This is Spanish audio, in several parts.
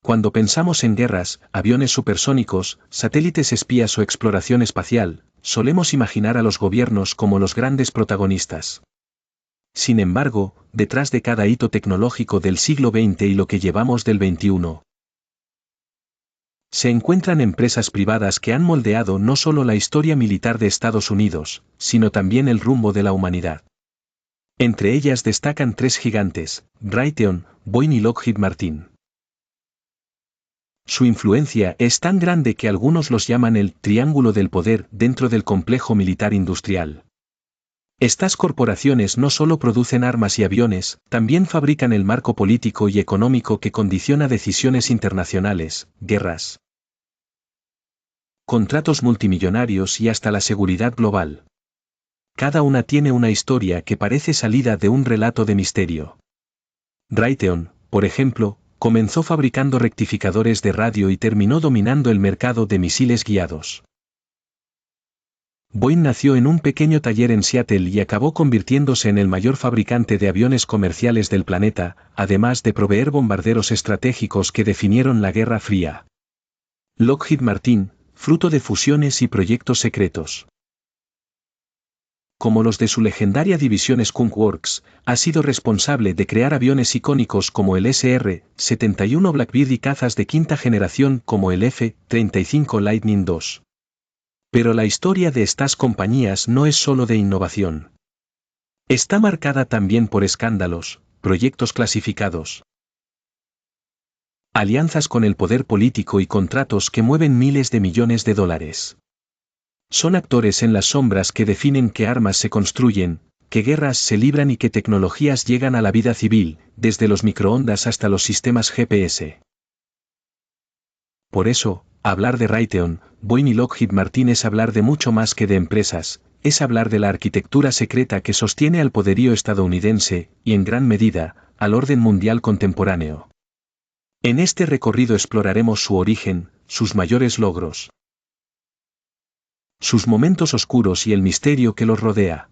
Cuando pensamos en guerras, aviones supersónicos, satélites espías o exploración espacial, solemos imaginar a los gobiernos como los grandes protagonistas. Sin embargo, detrás de cada hito tecnológico del siglo XX y lo que llevamos del XXI, se encuentran empresas privadas que han moldeado no solo la historia militar de Estados Unidos, sino también el rumbo de la humanidad. Entre ellas destacan tres gigantes, Raytheon, Boeing y Lockheed Martin. Su influencia es tan grande que algunos los llaman el triángulo del poder dentro del complejo militar industrial. Estas corporaciones no solo producen armas y aviones, también fabrican el marco político y económico que condiciona decisiones internacionales, guerras, contratos multimillonarios y hasta la seguridad global. Cada una tiene una historia que parece salida de un relato de misterio. Raytheon, por ejemplo, comenzó fabricando rectificadores de radio y terminó dominando el mercado de misiles guiados. Boeing nació en un pequeño taller en Seattle y acabó convirtiéndose en el mayor fabricante de aviones comerciales del planeta, además de proveer bombarderos estratégicos que definieron la Guerra Fría. Lockheed Martin, fruto de fusiones y proyectos secretos, como los de su legendaria división Skunk Works, ha sido responsable de crear aviones icónicos como el SR-71 Blackbird y cazas de quinta generación como el F-35 Lightning II. Pero la historia de estas compañías no es solo de innovación. Está marcada también por escándalos, proyectos clasificados, alianzas con el poder político y contratos que mueven miles de millones de dólares. Son actores en las sombras que definen qué armas se construyen, qué guerras se libran y qué tecnologías llegan a la vida civil, desde los microondas hasta los sistemas GPS. Por eso, hablar de Raytheon, Boeing y Lockheed Martin es hablar de mucho más que de empresas, es hablar de la arquitectura secreta que sostiene al poderío estadounidense, y en gran medida, al orden mundial contemporáneo. En este recorrido exploraremos su origen, sus mayores logros, sus momentos oscuros y el misterio que los rodea.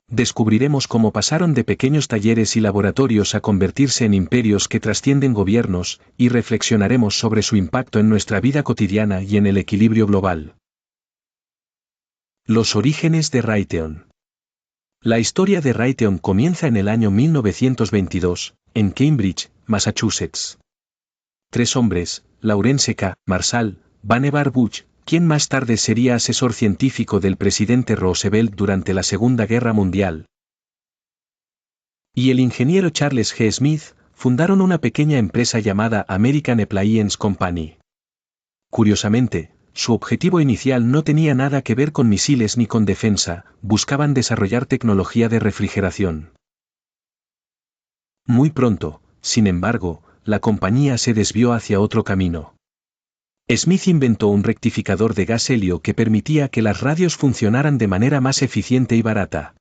Descubriremos cómo pasaron de pequeños talleres y laboratorios a convertirse en imperios que trascienden gobiernos, y reflexionaremos sobre su impacto en nuestra vida cotidiana y en el equilibrio global. Los orígenes de Raytheon. La historia de Raytheon comienza en el año 1922, en Cambridge, Massachusetts. Tres hombres, Lawrence K. Marshall, Vannevar Bush, quien más tarde sería asesor científico del presidente Roosevelt durante la Segunda Guerra Mundial, y el ingeniero Charles G. Smith, fundaron una pequeña empresa llamada American Appliance Company. Curiosamente, su objetivo inicial no tenía nada que ver con misiles ni con defensa, buscaban desarrollar tecnología de refrigeración. Muy pronto, sin embargo, la compañía se desvió hacia otro camino. Smith inventó un rectificador de gas helio que permitía que las radios funcionaran de manera más eficiente y barata.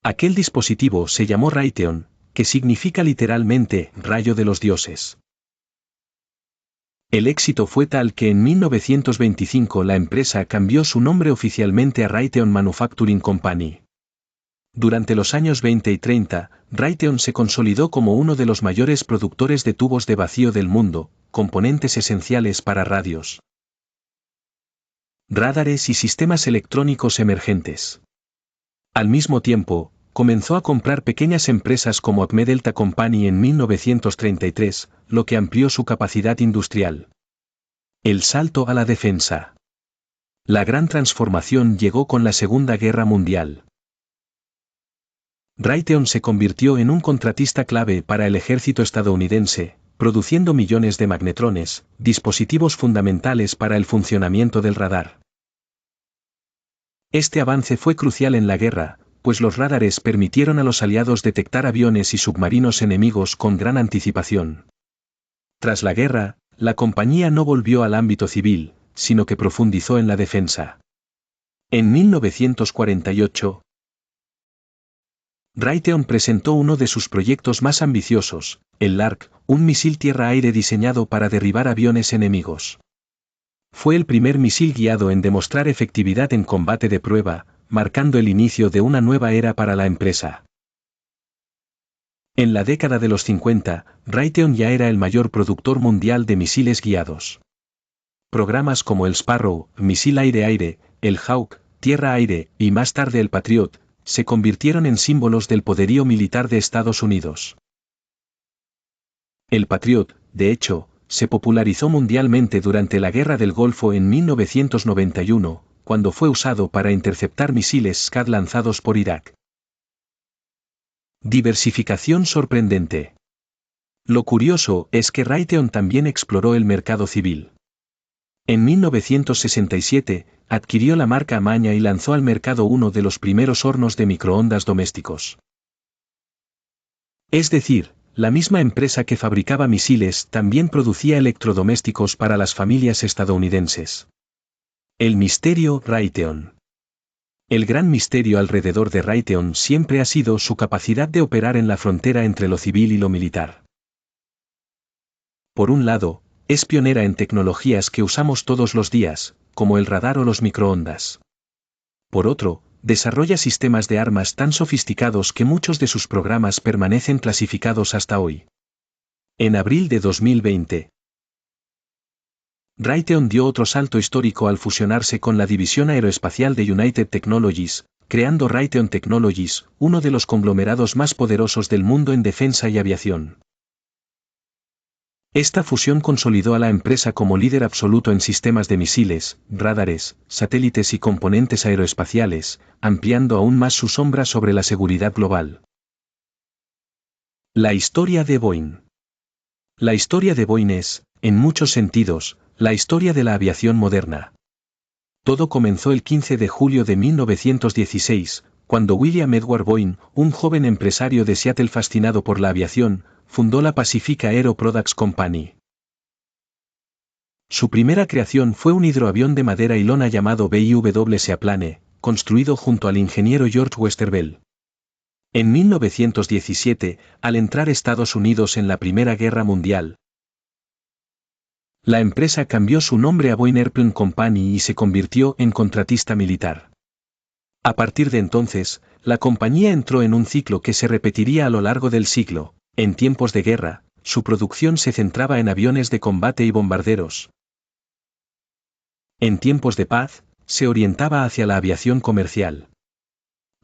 Aquel dispositivo se llamó Raytheon, que significa literalmente rayo de los dioses. El éxito fue tal que en 1925 la empresa cambió su nombre oficialmente a Raytheon Manufacturing Company. Durante los años 20 y 30, Raytheon se consolidó como uno de los mayores productores de tubos de vacío del mundo, componentes esenciales para radios, radares y sistemas electrónicos emergentes. Al mismo tiempo, comenzó a comprar pequeñas empresas como Acme Delta Company en 1933, lo que amplió su capacidad industrial. El salto a la defensa. La gran transformación llegó con la Segunda Guerra Mundial. Raytheon se convirtió en un contratista clave para el ejército estadounidense, produciendo millones de magnetrones, dispositivos fundamentales para el funcionamiento del radar. Este avance fue crucial en la guerra, pues los radares permitieron a los aliados detectar aviones y submarinos enemigos con gran anticipación. Tras la guerra, la compañía no volvió al ámbito civil, sino que profundizó en la defensa. En 1948, Raytheon presentó uno de sus proyectos más ambiciosos, el LARC, un misil tierra-aire diseñado para derribar aviones enemigos. Fue el primer misil guiado en demostrar efectividad en combate de prueba, marcando el inicio de una nueva era para la empresa. En la década de los 50, Raytheon ya era el mayor productor mundial de misiles guiados. Programas como el Sparrow, misil aire-aire, el Hawk, tierra-aire, y más tarde el Patriot, se convirtieron en símbolos del poderío militar de Estados Unidos. El Patriot, de hecho, se popularizó mundialmente durante la Guerra del Golfo en 1991, cuando fue usado para interceptar misiles Scud lanzados por Irak. Diversificación sorprendente. Lo curioso es que Raytheon también exploró el mercado civil. En 1967, adquirió la marca Amaña y lanzó al mercado uno de los primeros hornos de microondas domésticos. Es decir, la misma empresa que fabricaba misiles también producía electrodomésticos para las familias estadounidenses. El misterio Raytheon. El gran misterio alrededor de Raytheon siempre ha sido su capacidad de operar en la frontera entre lo civil y lo militar. Por un lado, es pionera en tecnologías que usamos todos los días, como el radar o los microondas. Por otro, desarrolla sistemas de armas tan sofisticados que muchos de sus programas permanecen clasificados hasta hoy. En abril de 2020, Raytheon dio otro salto histórico al fusionarse con la división aeroespacial de United Technologies, creando Raytheon Technologies, uno de los conglomerados más poderosos del mundo en defensa y aviación. Esta fusión consolidó a la empresa como líder absoluto en sistemas de misiles, radares, satélites y componentes aeroespaciales, ampliando aún más su sombra sobre la seguridad global. La historia de Boeing. La historia de Boeing es, en muchos sentidos, la historia de la aviación moderna. Todo comenzó el 15 de julio de 1916, cuando William Edward Boeing, un joven empresario de Seattle fascinado por la aviación, fundó la Pacific Aero Products Company. Su primera creación fue un hidroavión de madera y lona llamado BIW Seaplane, construido junto al ingeniero George Westervelt. En 1917, al entrar Estados Unidos en la Primera Guerra Mundial, la empresa cambió su nombre a Boeing Airplane Company y se convirtió en contratista militar. A partir de entonces, la compañía entró en un ciclo que se repetiría a lo largo del siglo. En tiempos de guerra, su producción se centraba en aviones de combate y bombarderos. En tiempos de paz, se orientaba hacia la aviación comercial.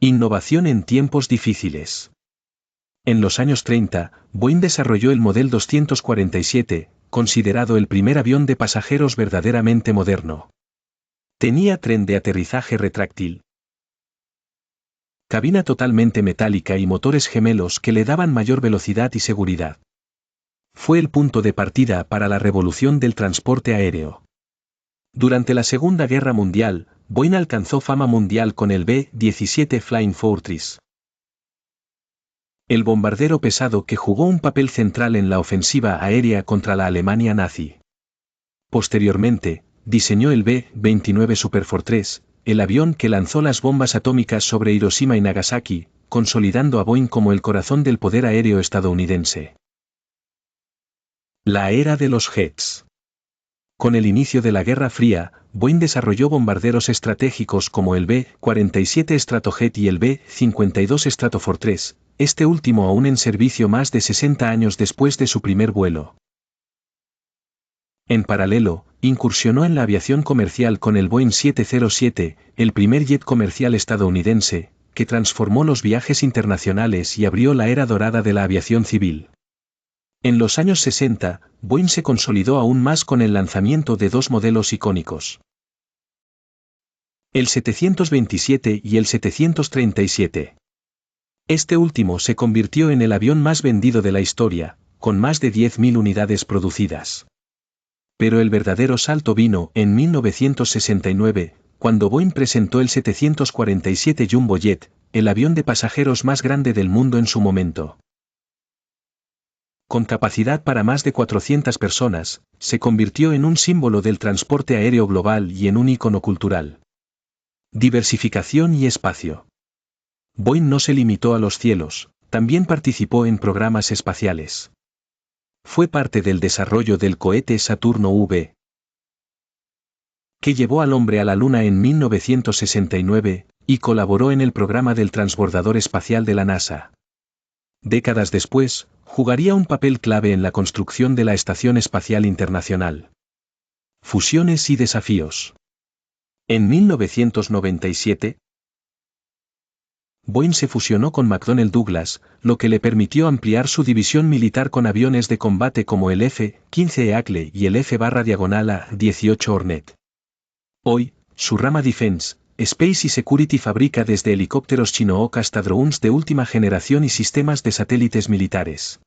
Innovación en tiempos difíciles. En los años 30, Boeing desarrolló el Model 247, considerado el primer avión de pasajeros verdaderamente moderno. Tenía tren de aterrizaje retráctil, cabina totalmente metálica y motores gemelos que le daban mayor velocidad y seguridad. Fue el punto de partida para la revolución del transporte aéreo. Durante la Segunda Guerra Mundial, Boeing alcanzó fama mundial con el B-17 Flying Fortress. El bombardero pesado que jugó un papel central en la ofensiva aérea contra la Alemania nazi. Posteriormente, diseñó el B-29 Superfortress, el avión que lanzó las bombas atómicas sobre Hiroshima y Nagasaki, consolidando a Boeing como el corazón del poder aéreo estadounidense. La era de los jets. Con el inicio de la Guerra Fría, Boeing desarrolló bombarderos estratégicos como el B-47 Stratojet y el B-52 Stratofortress, este último aún en servicio más de 60 años después de su primer vuelo. En paralelo, incursionó en la aviación comercial con el Boeing 707, el primer jet comercial estadounidense, que transformó los viajes internacionales y abrió la era dorada de la aviación civil. En los años 60, Boeing se consolidó aún más con el lanzamiento de dos modelos icónicos. El 727 y el 737. Este último se convirtió en el avión más vendido de la historia, con más de 10.000 unidades producidas. Pero el verdadero salto vino en 1969, cuando Boeing presentó el 747 Jumbo Jet, el avión de pasajeros más grande del mundo en su momento. Con capacidad para más de 400 personas, se convirtió en un símbolo del transporte aéreo global y en un ícono cultural. Diversificación y espacio. Boeing no se limitó a los cielos, también participó en programas espaciales. Fue parte del desarrollo del cohete Saturno V, que llevó al hombre a la Luna en 1969, y colaboró en el programa del transbordador espacial de la NASA. Décadas después, jugaría un papel clave en la construcción de la Estación Espacial Internacional. Fusiones y desafíos. En 1997, Boeing se fusionó con McDonnell Douglas, lo que le permitió ampliar su división militar con aviones de combate como el F-15 Eagle y el F-18 Hornet. Hoy, su rama Defense, Space y Security fabrica desde helicópteros Chinook hasta drones de última generación y sistemas de satélites militares.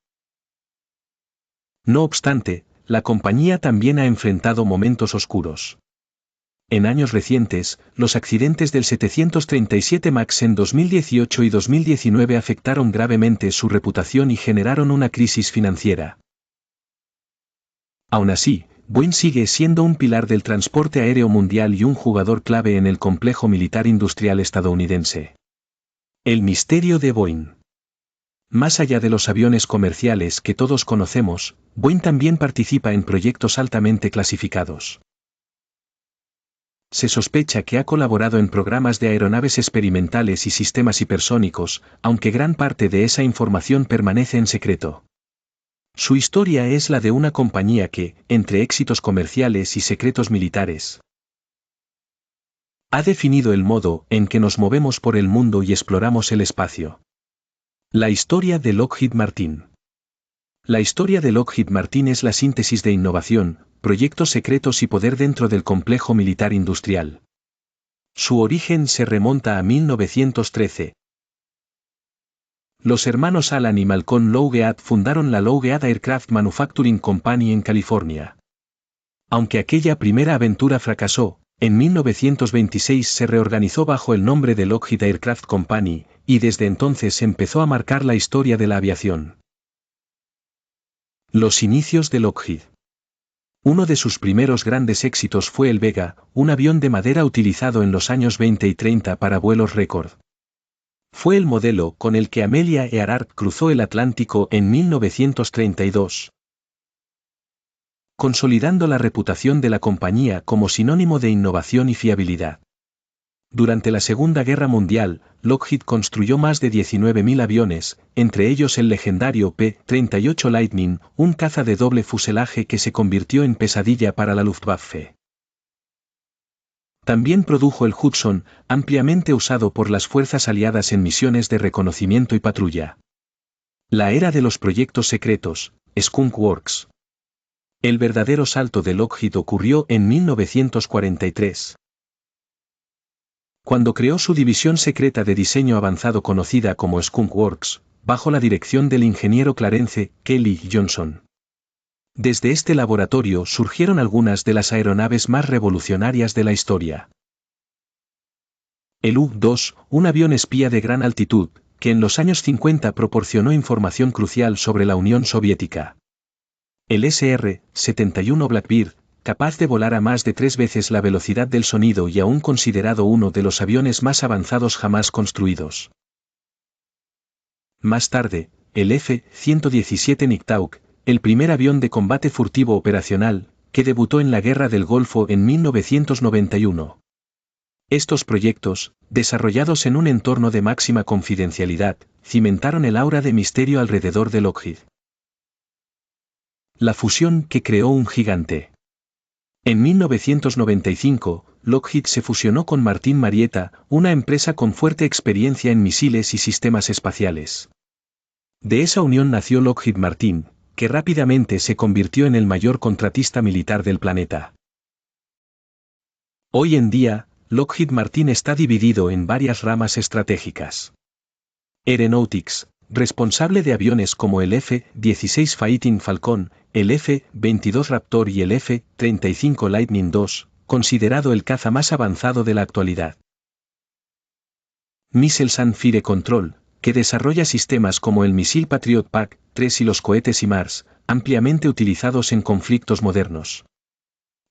No obstante, la compañía también ha enfrentado momentos oscuros. En años recientes, los accidentes del 737 MAX en 2018 y 2019 afectaron gravemente su reputación y generaron una crisis financiera. Aún así, Boeing sigue siendo un pilar del transporte aéreo mundial y un jugador clave en el complejo militar industrial estadounidense. El misterio de Boeing. Más allá de los aviones comerciales que todos conocemos, Boeing también participa en proyectos altamente clasificados. Se sospecha que ha colaborado en programas de aeronaves experimentales y sistemas hipersónicos, aunque gran parte de esa información permanece en secreto. Su historia es la de una compañía que, entre éxitos comerciales y secretos militares, ha definido el modo en que nos movemos por el mundo y exploramos el espacio. La historia de Lockheed Martin. La historia de Lockheed Martin es la síntesis de innovación, proyectos secretos y poder dentro del complejo militar industrial. Su origen se remonta a 1913. Los hermanos Alan y Malcolm Loughead fundaron la Loughead Aircraft Manufacturing Company en California. Aunque aquella primera aventura fracasó, en 1926 se reorganizó bajo el nombre de Lockheed Aircraft Company, y desde entonces empezó a marcar la historia de la aviación. Los inicios de Lockheed. Uno de sus primeros grandes éxitos fue el Vega, un avión de madera utilizado en los años 20 y 30 para vuelos récord. Fue el modelo con el que Amelia Earhart cruzó el Atlántico en 1932, consolidando la reputación de la compañía como sinónimo de innovación y fiabilidad. Durante la Segunda Guerra Mundial, Lockheed construyó más de 19.000 aviones, entre ellos el legendario P-38 Lightning, un caza de doble fuselaje que se convirtió en pesadilla para la Luftwaffe. También produjo el Hudson, ampliamente usado por las fuerzas aliadas en misiones de reconocimiento y patrulla. La era de los proyectos secretos, Skunk Works. El verdadero salto de Lockheed ocurrió en 1943. Cuando creó su división secreta de diseño avanzado conocida como Skunk Works, bajo la dirección del ingeniero Clarence Kelly Johnson. Desde este laboratorio surgieron algunas de las aeronaves más revolucionarias de la historia. El U-2, un avión espía de gran altitud, que en los años 50 proporcionó información crucial sobre la Unión Soviética. El SR-71 Blackbird, capaz de volar a más de 3 veces la velocidad del sonido y aún considerado uno de los aviones más avanzados jamás construidos. Más tarde, el F-117 Nighthawk, el primer avión de combate furtivo operacional, que debutó en la Guerra del Golfo en 1991. Estos proyectos, desarrollados en un entorno de máxima confidencialidad, cimentaron el aura de misterio alrededor de Lockheed. La fusión que creó un gigante. En 1995, Lockheed se fusionó con Martin Marietta, una empresa con fuerte experiencia en misiles y sistemas espaciales. De esa unión nació Lockheed Martin, que rápidamente se convirtió en el mayor contratista militar del planeta. Hoy en día, Lockheed Martin está dividido en varias ramas estratégicas. Aeronautics, responsable de aviones como el F-16 Fighting Falcon, el F-22 Raptor y el F-35 Lightning II, considerado el caza más avanzado de la actualidad. Missiles and Fire Control, que desarrolla sistemas como el misil Patriot PAC-3 y los cohetes HIMARS, ampliamente utilizados en conflictos modernos.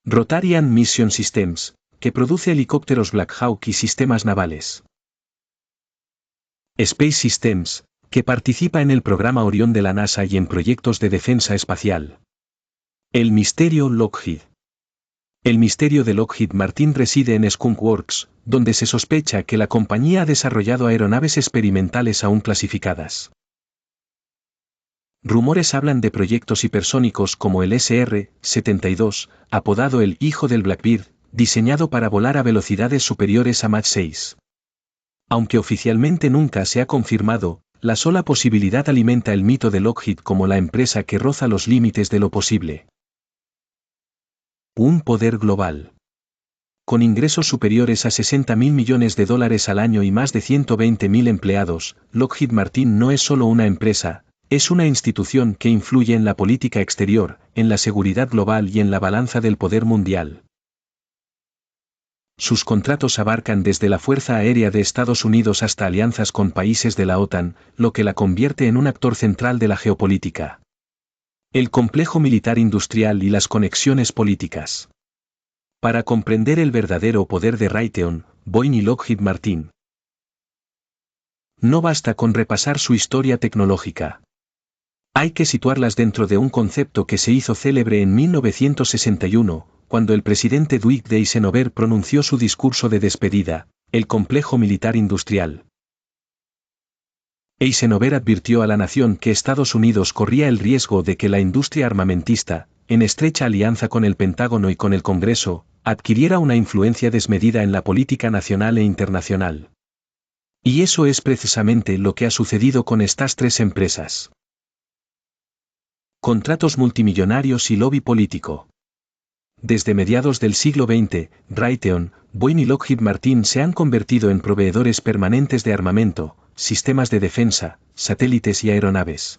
Rotarian Mission Systems, que produce helicópteros Black Hawk y sistemas navales. Space Systems, que participa en el programa Orión de la NASA y en proyectos de defensa espacial. El misterio Lockheed. El misterio de Lockheed Martin reside en Skunk Works, donde se sospecha que la compañía ha desarrollado aeronaves experimentales aún clasificadas. Rumores hablan de proyectos hipersónicos como el SR-72, apodado el Hijo del Blackbird, diseñado para volar a velocidades superiores a Mach 6. Aunque oficialmente nunca se ha confirmado, la sola posibilidad alimenta el mito de Lockheed como la empresa que roza los límites de lo posible. Un poder global. Con ingresos superiores a 60.000 millones de dólares al año y más de 120.000 empleados, Lockheed Martin no es solo una empresa, es una institución que influye en la política exterior, en la seguridad global y en la balanza del poder mundial. Sus contratos abarcan desde la Fuerza Aérea de Estados Unidos hasta alianzas con países de la OTAN, lo que la convierte en un actor central de la geopolítica. El complejo militar industrial y las conexiones políticas. Para comprender el verdadero poder de Raytheon, Boeing y Lockheed Martin, no basta con repasar su historia tecnológica. Hay que situarlas dentro de un concepto que se hizo célebre en 1961, cuando el presidente Dwight D. Eisenhower pronunció su discurso de despedida, el complejo militar industrial. Eisenhower advirtió a la nación que Estados Unidos corría el riesgo de que la industria armamentista, en estrecha alianza con el Pentágono y con el Congreso, adquiriera una influencia desmedida en la política nacional e internacional. Y eso es precisamente lo que ha sucedido con estas tres empresas. Contratos multimillonarios y lobby político. Desde mediados del siglo XX, Raytheon, Boeing y Lockheed Martin se han convertido en proveedores permanentes de armamento, sistemas de defensa, satélites y aeronaves.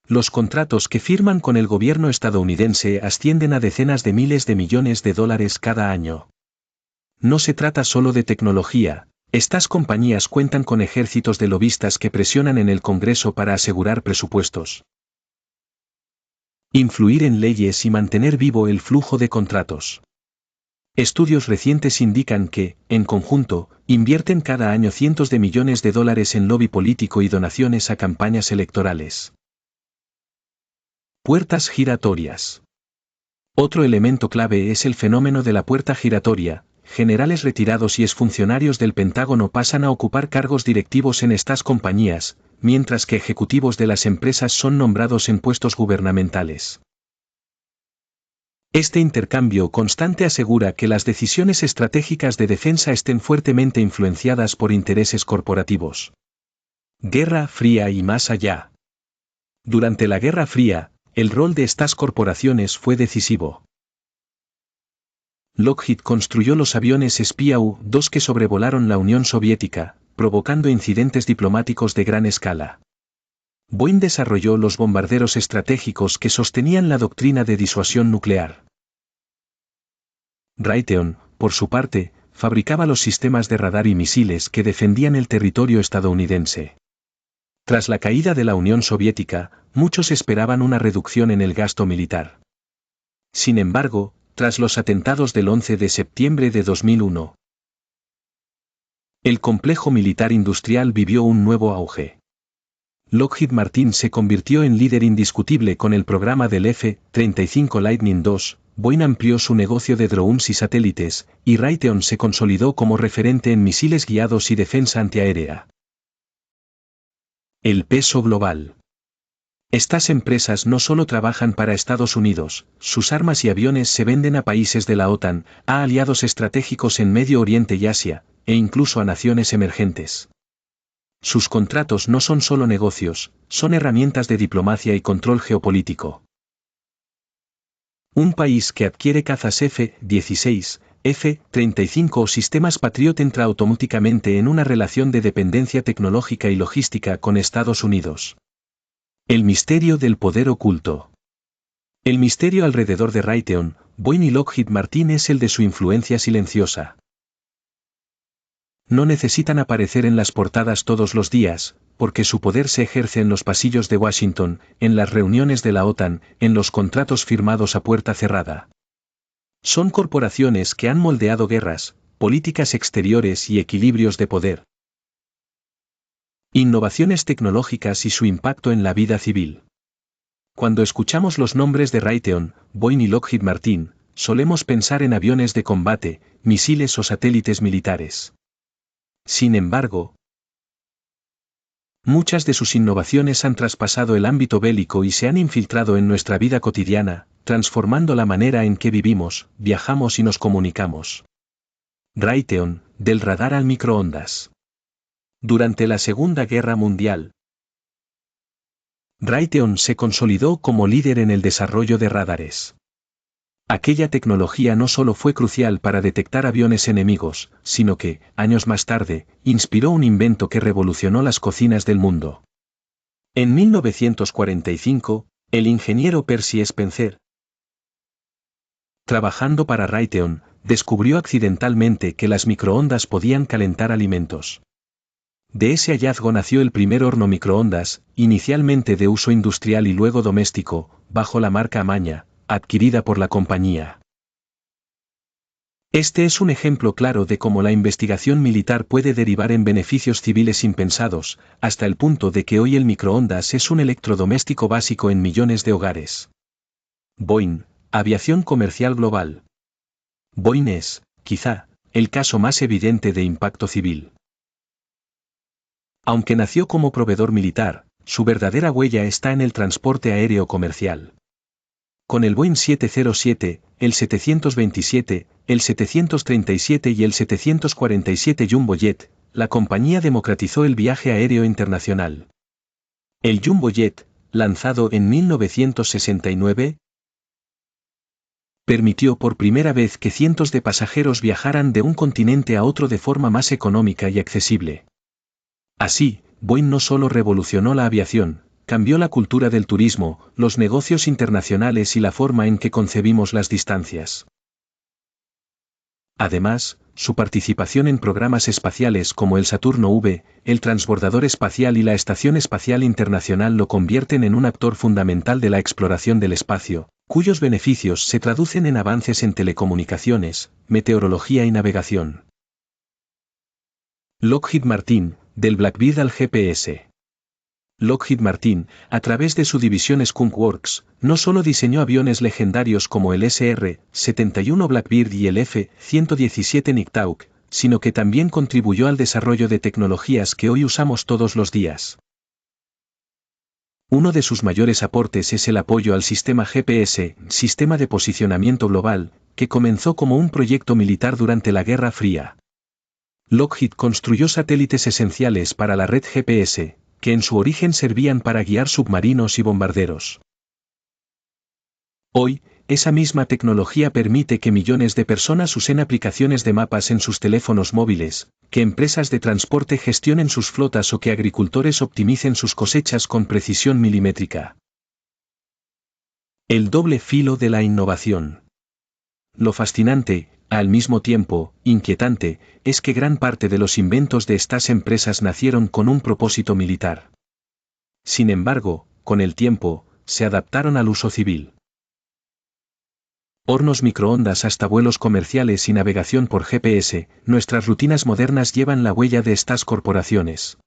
Los contratos que firman con el gobierno estadounidense ascienden a decenas de miles de millones de dólares cada año. No se trata solo de tecnología, estas compañías cuentan con ejércitos de lobistas que presionan en el Congreso para asegurar presupuestos. Influir en leyes y mantener vivo el flujo de contratos. Estudios recientes indican que, en conjunto, invierten cada año cientos de millones de dólares en lobby político y donaciones a campañas electorales. Puertas giratorias. Otro elemento clave es el fenómeno de la puerta giratoria. Generales retirados y exfuncionarios del Pentágono pasan a ocupar cargos directivos en estas compañías, mientras que ejecutivos de las empresas son nombrados en puestos gubernamentales. Este intercambio constante asegura que las decisiones estratégicas de defensa estén fuertemente influenciadas por intereses corporativos. Guerra Fría y más allá. Durante la Guerra Fría, el rol de estas corporaciones fue decisivo. Lockheed construyó los aviones espía U-2 que sobrevolaron la Unión Soviética, provocando incidentes diplomáticos de gran escala. Boeing desarrolló los bombarderos estratégicos que sostenían la doctrina de disuasión nuclear. Raytheon, por su parte, fabricaba los sistemas de radar y misiles que defendían el territorio estadounidense. Tras la caída de la Unión Soviética, muchos esperaban una reducción en el gasto militar. Sin embargo, tras los atentados del 11 de septiembre de 2001, el complejo militar industrial vivió un nuevo auge. Lockheed Martin se convirtió en líder indiscutible con el programa del F-35 Lightning II, Boeing amplió su negocio de drones y satélites, y Raytheon se consolidó como referente en misiles guiados y defensa antiaérea. El peso global. Estas empresas no solo trabajan para Estados Unidos, sus armas y aviones se venden a países de la OTAN, a aliados estratégicos en Medio Oriente y Asia, e incluso a naciones emergentes. Sus contratos no son solo negocios, son herramientas de diplomacia y control geopolítico. Un país que adquiere cazas F-16, F-35 o sistemas Patriot entra automáticamente en una relación de dependencia tecnológica y logística con Estados Unidos. El misterio del poder oculto. El misterio alrededor de Raytheon, Boeing y Lockheed Martin es el de su influencia silenciosa. No necesitan aparecer en las portadas todos los días, porque su poder se ejerce en los pasillos de Washington, en las reuniones de la OTAN, en los contratos firmados a puerta cerrada. Son corporaciones que han moldeado guerras, políticas exteriores y equilibrios de poder. Innovaciones tecnológicas y su impacto en la vida civil. Cuando escuchamos los nombres de Raytheon, Boeing y Lockheed Martin, solemos pensar en aviones de combate, misiles o satélites militares. Sin embargo, Muchas de sus innovaciones han traspasado el ámbito bélico y se han infiltrado en nuestra vida cotidiana, transformando la manera en que vivimos, viajamos y nos comunicamos. Raytheon, del radar al microondas. Durante la Segunda Guerra Mundial, Raytheon se consolidó como líder en el desarrollo de radares. Aquella tecnología no solo fue crucial para detectar aviones enemigos, sino que, años más tarde, inspiró un invento que revolucionó las cocinas del mundo. En 1945, el ingeniero Percy Spencer, trabajando para Raytheon, descubrió accidentalmente que las microondas podían calentar alimentos. De ese hallazgo nació el primer horno microondas, inicialmente de uso industrial y luego doméstico, bajo la marca Amaña, adquirida por la compañía. Este es un ejemplo claro de cómo la investigación militar puede derivar en beneficios civiles impensados, hasta el punto de que hoy el microondas es un electrodoméstico básico en millones de hogares. Boeing, aviación comercial global. Boeing es, quizá, el caso más evidente de impacto civil. Aunque nació como proveedor militar, su verdadera huella está en el transporte aéreo comercial. Con el Boeing 707, el 727, el 737 y el 747 Jumbo Jet, la compañía democratizó el viaje aéreo internacional. El Jumbo Jet, lanzado en 1969, permitió por primera vez que cientos de pasajeros viajaran de un continente a otro de forma más económica y accesible. Así, Boeing no solo revolucionó la aviación, cambió la cultura del turismo, los negocios internacionales y la forma en que concebimos las distancias. Además, su participación en programas espaciales como el Saturno V, el Transbordador Espacial y la Estación Espacial Internacional lo convierten en un actor fundamental de la exploración del espacio, cuyos beneficios se traducen en avances en telecomunicaciones, meteorología y navegación. Lockheed Martin, del Blackbird al GPS. Lockheed Martin, a través de su división Skunk Works, no solo diseñó aviones legendarios como el SR-71 Blackbird y el F-117 Nighthawk, sino que también contribuyó al desarrollo de tecnologías que hoy usamos todos los días. Uno de sus mayores aportes es el apoyo al sistema GPS, Sistema de Posicionamiento Global, que comenzó como un proyecto militar durante la Guerra Fría. Lockheed construyó satélites esenciales para la red GPS, que en su origen servían para guiar submarinos y bombarderos. Hoy, esa misma tecnología permite que millones de personas usen aplicaciones de mapas en sus teléfonos móviles, que empresas de transporte gestionen sus flotas o que agricultores optimicen sus cosechas con precisión milimétrica. El doble filo de la innovación. Lo fascinante, al mismo tiempo, inquietante, es que gran parte de los inventos de estas empresas nacieron con un propósito militar. Sin embargo, con el tiempo, se adaptaron al uso civil. Hornos microondas hasta vuelos comerciales y navegación por GPS, nuestras rutinas modernas llevan la huella de estas corporaciones.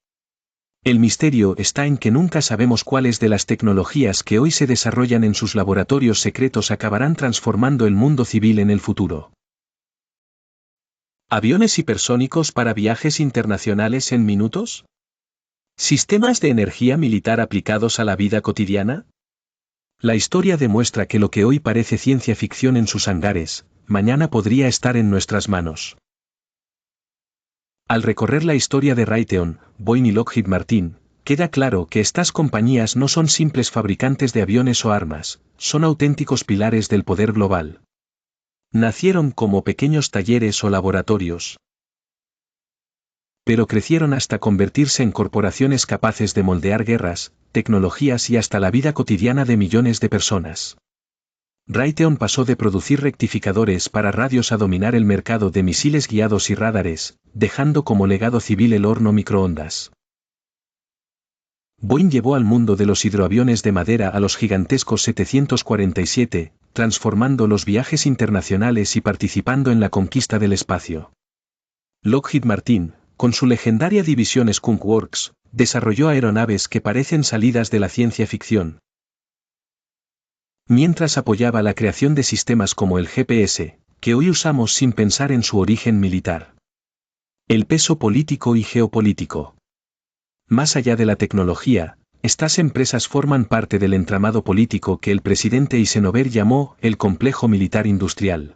El misterio está en que nunca sabemos cuáles de las tecnologías que hoy se desarrollan en sus laboratorios secretos acabarán transformando el mundo civil en el futuro. ¿Aviones hipersónicos para viajes internacionales en minutos? ¿Sistemas de energía militar aplicados a la vida cotidiana? La historia demuestra que lo que hoy parece ciencia ficción en sus hangares, mañana podría estar en nuestras manos. Al recorrer la historia de Raytheon, Boeing y Lockheed Martin, queda claro que estas compañías no son simples fabricantes de aviones o armas, son auténticos pilares del poder global. Nacieron como pequeños talleres o laboratorios, pero crecieron hasta convertirse en corporaciones capaces de moldear guerras, tecnologías y hasta la vida cotidiana de millones de personas. Raytheon pasó de producir rectificadores para radios a dominar el mercado de misiles guiados y radares, dejando como legado civil el horno microondas. Boeing llevó al mundo de los hidroaviones de madera a los gigantescos 747, transformando los viajes internacionales y participando en la conquista del espacio. Lockheed Martin, con su legendaria división Skunk Works, desarrolló aeronaves que parecen salidas de la ciencia ficción, mientras apoyaba la creación de sistemas como el GPS, que hoy usamos sin pensar en su origen militar. El peso político y geopolítico. Más allá de la tecnología, estas empresas forman parte del entramado político que el presidente Eisenhower llamó el complejo militar industrial.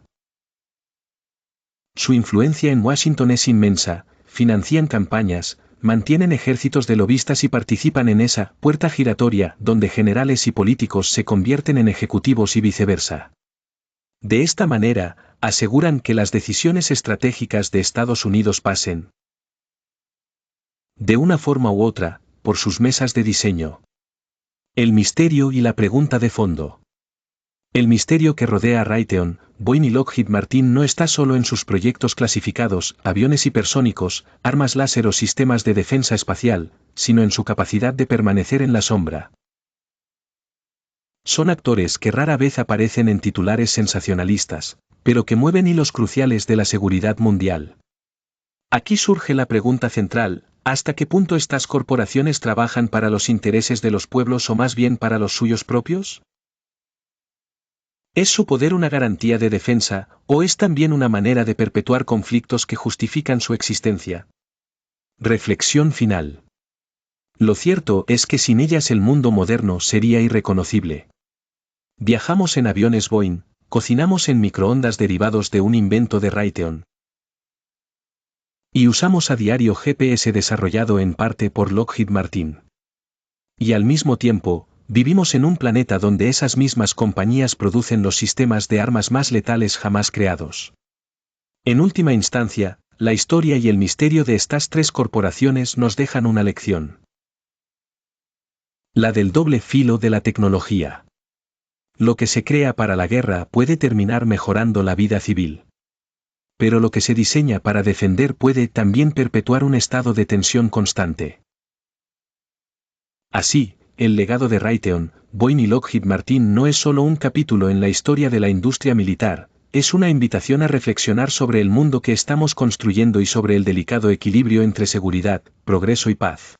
Su influencia en Washington es inmensa, financian campañas, mantienen ejércitos de lobistas y participan en esa puerta giratoria donde generales y políticos se convierten en ejecutivos y viceversa. De esta manera, aseguran que las decisiones estratégicas de Estados Unidos pasen, de una forma u otra, por sus mesas de diseño. El misterio y la pregunta de fondo. El misterio que rodea a Raytheon, Boeing y Lockheed Martin no está solo en sus proyectos clasificados, aviones hipersónicos, armas láser o sistemas de defensa espacial, sino en su capacidad de permanecer en la sombra. Son actores que rara vez aparecen en titulares sensacionalistas, pero que mueven hilos cruciales de la seguridad mundial. Aquí surge la pregunta central: ¿hasta qué punto estas corporaciones trabajan para los intereses de los pueblos o más bien para los suyos propios? ¿Es su poder una garantía de defensa, o es también una manera de perpetuar conflictos que justifican su existencia? Reflexión final. Lo cierto es que sin ellas el mundo moderno sería irreconocible. Viajamos en aviones Boeing, cocinamos en microondas derivados de un invento de Raytheon. Y usamos a diario GPS desarrollado en parte por Lockheed Martin. Y al mismo tiempo, vivimos en un planeta donde esas mismas compañías producen los sistemas de armas más letales jamás creados. En última instancia, la historia y el misterio de estas tres corporaciones nos dejan una lección. La del doble filo de la tecnología. Lo que se crea para la guerra puede terminar mejorando la vida civil. Pero lo que se diseña para defender puede también perpetuar un estado de tensión constante. Así, el legado de Raytheon, Boeing y Lockheed Martin no es solo un capítulo en la historia de la industria militar, es una invitación a reflexionar sobre el mundo que estamos construyendo y sobre el delicado equilibrio entre seguridad, progreso y paz.